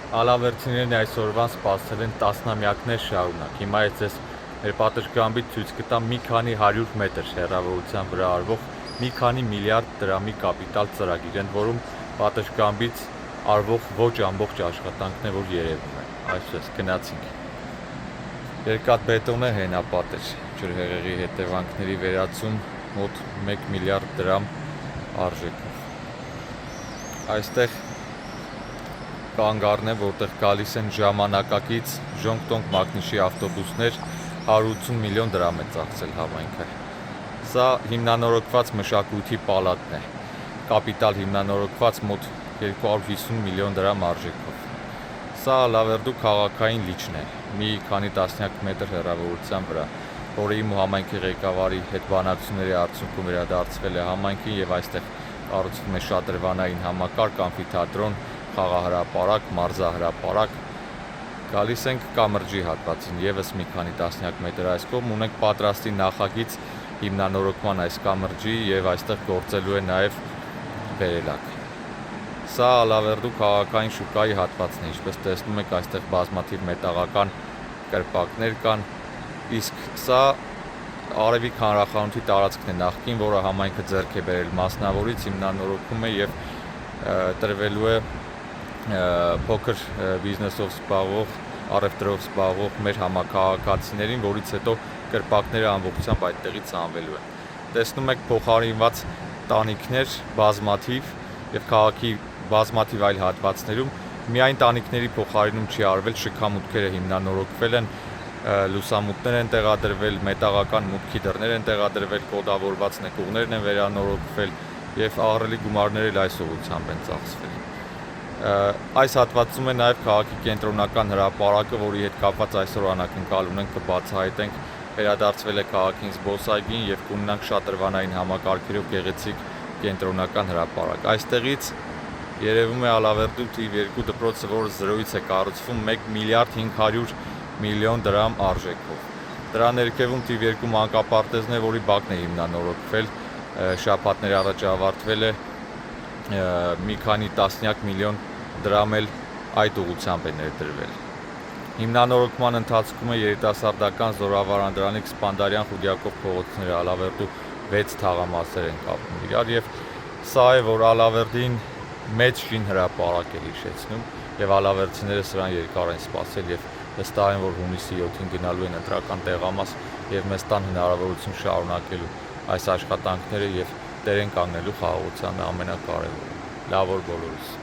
Ալավերցիներն այսօրվան սպասել են տասնամյակներ շարունակ։ Հիմա ես ձեզ մեր պատշգամբից ցույց կտամ մի քանի 100 մետր հեռավորության վրա արվող մի քանի միլիարդ դրամի կապիտալ ծրագիր, ընդ որում պատշգամբից արվող ոչ ամբողջ աշխատանքն է, որ երևում է։ Այսպես գնացինք։ Երկաթբետոնե հենապատեր, ջրհեղեղի հետևանքների վերացում մոտ 1 միլիարդ դրամ արժեքով։ Այստեղ կանգառն է, որտեղ գալիս են ժամանակակից ժոնգտոնգ մագնիշի ավտոբուսներ, 180 միլիոն դրամ է ծախսել համայնքը։ Սա հիմնանորոգված մշակույթի պալատն է, կապիտալ հիմնանորոգված մոտ 250 միլիոն դրամ արժեքով։ Սա Ալավերդու քաղաքային լիճն է, մի քանի տասնյակ մետր հեռավորության վրա, որը իմ ու համայնքի ղեկավարի հետ բանակցությունների արդյունքում վերադարձվել է համայնքին եւ այստեղ կառուցվում է շատրվանային համակարգ, ամֆիթատրոն, խաղահրապարակ, մարզահրապարակ։ Գալիս ենք կամրջի հատվածին, եւս մի քանի տասնյակ մետր այս կողմ ունենք պատրաստի նախագիծ հիմնանորոգման այս կամրջի եւ այստեղ գործելու է նաեւ վերելակ։ Սա Ալավերդու քաղաքային շուկայի հատվածն է, ինչպես տեսնում եք, այստեղ բազմաթիվ մետաղական կրպակներ կան, իսկ սա Արևիկ հանրախանութի տարածքն է նախկին, որը համայնքը ձեռք է բերել մասնավորից, հիմնանորոգում է եւ տրվելու է փոքր բիզնեսով զբաղվող, առևտրով զբաղվող մեր համակարգացիներին, որից հետո կրպակները ամբողջությամբ այդտեղից հանվելու են։ Տեսնում եք փոխարինված տանիքներ բազմաթիվ եւ քաղաքի բազմաթիվ այլ հատվածներում միայն տանիքների փոխարինում չի արվել, շքամուտքերը հիմնանորոգվել են, լուսամուտներ են տեղադրվել, մետաղական մուտքի դռներ են տեղադրվել, կոդավորված նկուղներն են վերանորոգվել եւ ահռելի գումարներ այս ուղղությամբ են ծախսվել։ Այս հատվածում է նաեւ քաղաքի կենտրոնական հրապարակը, որի հետ կապված այսօր անակնկալ ունենք կբացահայտենք, վերադարձվել է քաղաքին զբոսայգին եւ կունենանք շատրվանային համակարգերով գեղեցիկ կենտրոնական հրապարակ։ Այստեղից երևում է Ալավերդու թիվ 2 դպրոցը, որը զրոյից է կառուցվում 1 միլիարդ 500 միլիոն դրամ արժեքով։ Դրա ներքևում թիվ 2 մանկապարտեզն է, որի բակն է հիմնանորոգվել, շաբաթներ առաջ ավարտվել է, մի քանի տասնյակ միլիոն դրամ էլ այդ ուղղությամբ է ներդրվել։ Հիմնանորոգման ընթացքում է երիտասարդական զորավարանդրանիկ Սպանդարյան Խուդիակով փողոցները, Ալավերդու 6 թաղամասեր են կապում իրար եւ սա է, որ Ալավերդին մեծ շին հրապարակ է հիշեցնում եւ ալավերցիները սրան երկար են սպասել եւ վստահ են, որ հունիսի 7-ին գնալու են ընտրական տեղամաս եւ մեզ տան հնարավորություն շարունակելու այս աշխատանքները եւ տերեն կանգնելու խաղաղության ամենակարևորը։ Լավ օր բոլորիս։